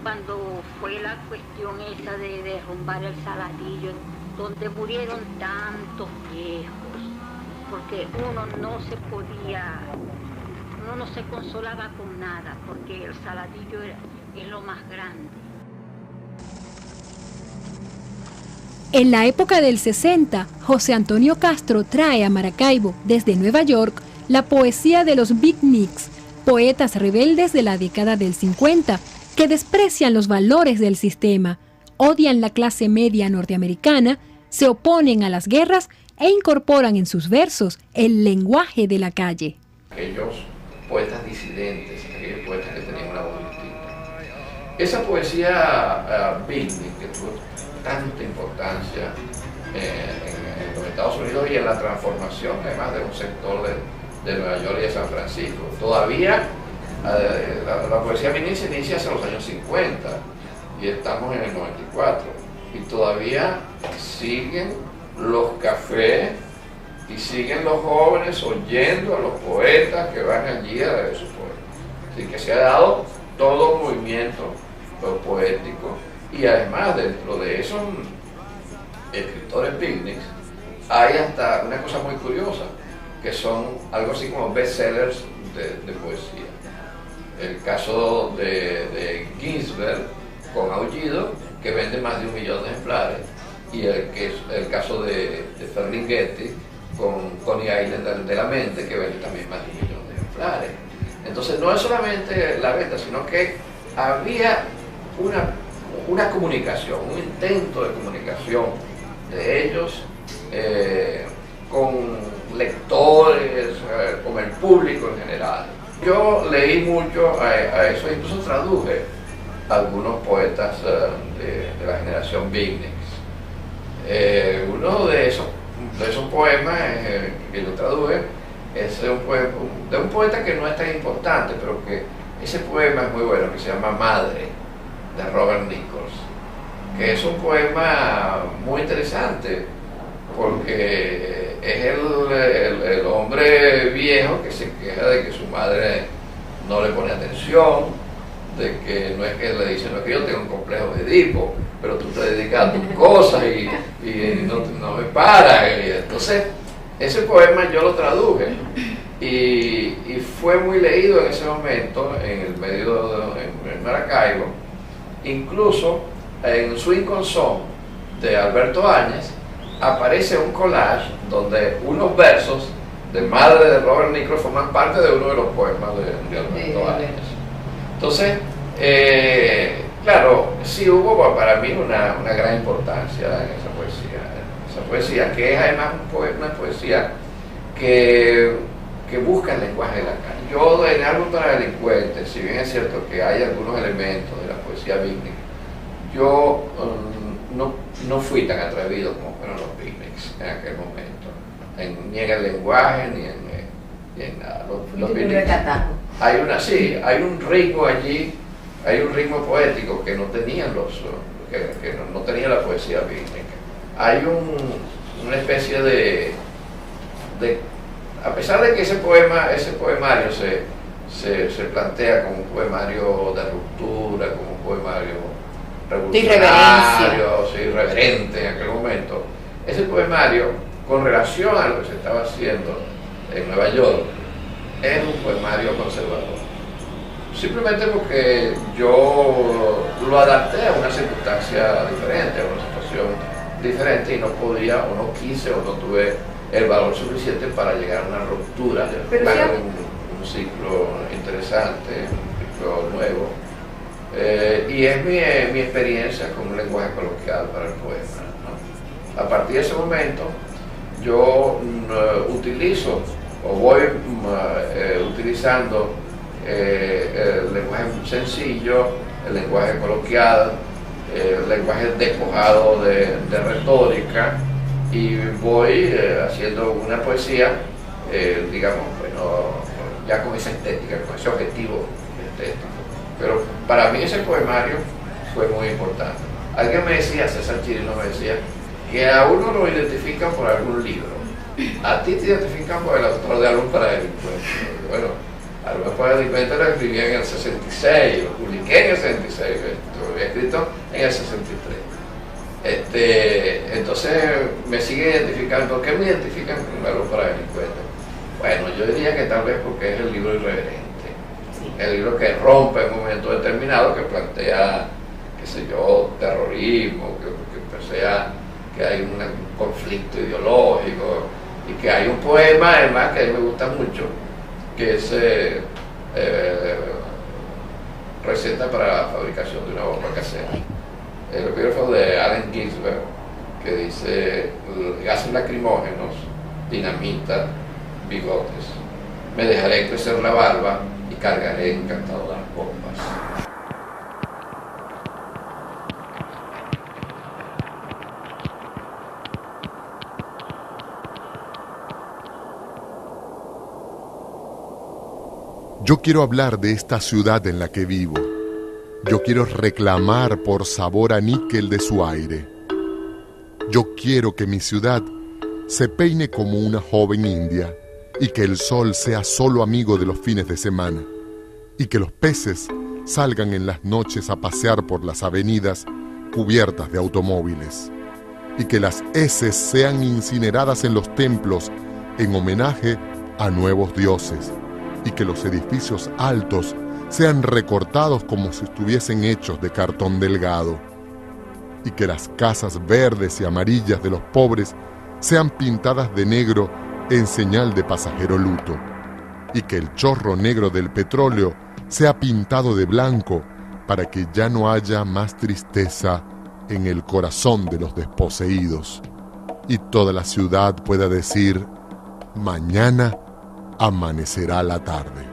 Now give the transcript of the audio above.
Cuando fue la cuestión esa de derrumbar el Saladillo, donde murieron tantos viejos, porque uno no se consolaba con nada, porque el Saladillo es lo más grande. En la época del 60, José Antonio Castro trae a Maracaibo, desde Nueva York, la poesía de los beatniks, poetas rebeldes de la década del 50, que desprecian los valores del sistema, odian la clase media norteamericana, se oponen a las guerras e incorporan en sus versos el lenguaje de la calle. Aquellos poetas disidentes, aquellos poetas que tenían una voz distinta. Esa poesía beatnik que tuvo tanta importancia en los Estados Unidos y en la transformación además de un sector de Nueva York y de San Francisco. Todavía la poesía beatnik se inicia hacia los años 50 y estamos en el 94 y todavía siguen los cafés y siguen los jóvenes oyendo a los poetas que van allí a leer sus poemas. Así que se ha dado todo un movimiento poético y además dentro de esos escritores beatniks hay hasta una cosa muy curiosa, que son algo así como bestsellers de poesía. El caso de Ginsberg con Aullido, que vende más de 1 millón de ejemplares, y el caso de Ferlinghetti con Coney Island de la mente, que vende también más de 1 millón de ejemplares. Entonces no es solamente la venta, sino que había una comunicación, un intento de comunicación de ellos con lectores, con el público en general. Yo leí mucho a eso, incluso traduje algunos poetas de la generación beatniks. Uno de esos poemas que yo traduje es de un poeta que no es tan importante, pero que ese poema es muy bueno, que se llama Madre, de Robert Nichols, que es un poema muy interesante porque es el hombre viejo que se queja de que su madre no le pone atención, de que no es que le dice, no es que yo tengo un complejo de Edipo, pero tú te dedicas a tus cosas y no me paras. Y entonces ese poema yo lo traduje y fue muy leído en ese momento en el medio en Maracaibo. Incluso en Swing con Son de Alberto Áñez aparece un collage donde unos versos de Madre de Robert Nichols forman parte de uno de los poemas de Alberto Áñez. Entonces, claro, sí hubo para mí una gran importancia en esa poesía que es además una poesía que busca el lenguaje de la calle. Yo en Álbum para Delincuentes, si bien es cierto que hay algunos elementos de la poesía beatnik, yo no fui tan atrevido como fueron los beatniks en aquel momento, ni en el lenguaje ni en nada. Los beatniks, hay un ritmo allí, hay un ritmo poético que no tenían que no tenía la poesía beatnik. Hay una especie de a pesar de que ese poemario se plantea como un poemario de ruptura, como un poemario revolucionario, irreverente en aquel momento, ese poemario, con relación a lo que se estaba haciendo en Nueva York, es un poemario conservador. Simplemente porque yo lo adapté a una circunstancia diferente, a una situación diferente y no podía, o no quise, o no tuve el valor suficiente para llegar a una ruptura, un ciclo interesante, un ciclo nuevo. Y es mi experiencia con un lenguaje coloquial para el poema, ¿no? A partir de ese momento yo utilizo o voy utilizando el lenguaje sencillo, el lenguaje coloquial, el lenguaje despojado de retórica, y voy haciendo una poesía, digamos, bueno, ya con esa estética, con ese objetivo estético. Pero para mí ese poemario fue muy importante. Alguien me decía, César Chirino me decía, que a uno lo identifican por algún libro. A ti te identifican por el autor de Álbum para Delincuentes. Bueno, Álbum para Delincuentes lo escribí en el 66, lo publiqué en el 66. había escrito en el 63. Entonces me sigue identificando. ¿Por qué me identifican con Algo para Delincuentes? Bueno, yo diría que tal vez porque es el libro irreverente, el libro que rompe en un momento determinado, que plantea, qué sé yo, terrorismo, que plantea que hay un conflicto ideológico, y que hay un poema además que a mí me gusta mucho, que es receta para la fabricación de una bomba casera. El epígrafo de Allen Ginsberg, que dice: gases lacrimógenos, dinamita, bigotes, me dejaré crecer la barba y cargaré encantado las bombas. Yo quiero hablar de esta ciudad en la que vivo. Yo quiero reclamar por sabor a níquel de su aire. Yo quiero que mi ciudad se peine como una joven india y que el sol sea solo amigo de los fines de semana y que los peces salgan en las noches a pasear por las avenidas cubiertas de automóviles y que las heces sean incineradas en los templos en homenaje a nuevos dioses y que los edificios altos sean recortados como si estuviesen hechos de cartón delgado y que las casas verdes y amarillas de los pobres sean pintadas de negro en señal de pasajero luto y que el chorro negro del petróleo sea pintado de blanco para que ya no haya más tristeza en el corazón de los desposeídos y toda la ciudad pueda decir: mañana amanecerá la tarde.